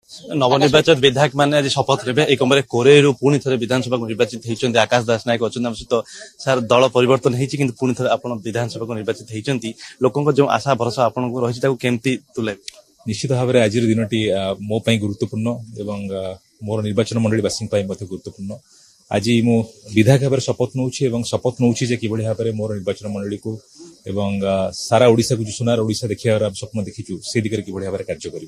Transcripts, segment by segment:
नवनिर्वाचित विधायक मैंने आज शपथ नेबे एक कोरेरु पुणी थे विधानसभा को निर्वाचित होती आकाश दास नायक अच्छा सहित सार दल परिवर्तन होती पुणी थे आप विधानसभा को निर्वाचित होती लोकों जो आशा भरोसा आपको रही केमती तुले निश्चित भाव में आज दिनटी मो गुरुत्वपूर्ण एवं मोर निर्वाचन मंडली वासी गुरुत्वपूर्ण आज मु विधायक भाव शपथ नौ शपथ नौ कि भाव में मोर निर्वाचन मंडली को एवं सारा ओडिशा को सुनार ओडिशा देखिए स्वप्न देखीचु से दिगरे कि भाव कार्य कर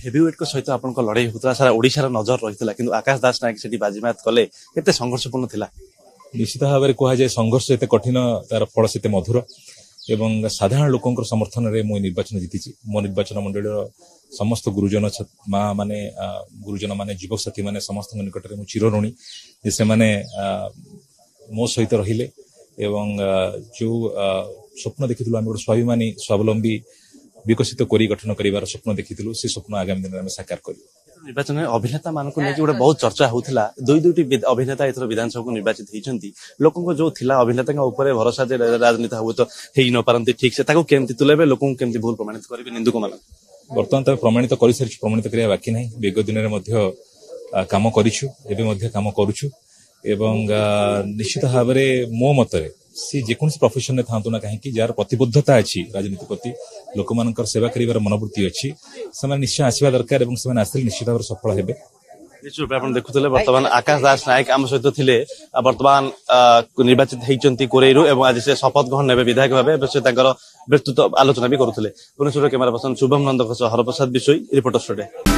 हेवीवेट को सहित आप लड़ाई होता सारा ओडिशार नजर रही कि आकाश दास नायक से बाजीमात कले केते संघर्षपूर्ण थिला निश्चित भाव में कह जाए संघर्ष एत कठिन तार फल से मधुर एवं साधारण लोकों समर्थन रे मु निर्वाचन जीति मो निर्वाचन मंडल समस्त गुरुजन माँ माने गुरुजन माने युवक साथी माने समस्त निकट में चिर ऋणी से माने मो सहित रहिले एवं जो स्वप्न देखिलु आम गोटे स्वाभिमानी स्वावलंबी विकसित करी गठन कर स्वप्न देखिलु से स्वप्न आगामी दिन में साकार कर निर्वाचन में अभिनेता मानक गोटे बहुत चर्चा होता दुईटी अभिनेता एथर विधानसभा को निर्वाचित होती लोकों जो थिला अभिनेता भरोसा राजनीति हम तो हो न पारती ठीक से केमती तुलेबे लोक केमती भूल प्रमाणित करेंगे निंदुक मान बर्तमान प्रमाणित कर सारी प्रमाणित करने बाकी ना विगत दिन में कम कम करुछु एवं निश्चित भाव में मो मतरे सी जेकोसी प्रोफेशन में था ना कहीं जार प्रतिबद्धता अच्छी राजनीति प्रति लोक मान सेवा कर मनोवृत्ति अच्छी से निश्चय आसवा दरकार से आसले निश्चित भाव सफल हेबे निश्चित आप देखुले बर्तमान आकाश दास नायक आम सहित थे बर्तमान निर्वाचित होती कोरेरु एवं आज से शपथ ग्रहण ने विधायक भाव से व्यक्तित्व आलोचना भी करुले भुवनेश्वर कैमरा पर्सन शुभम नंदक हरप्रसाद विषय रिपोर्टर स्टूडियो।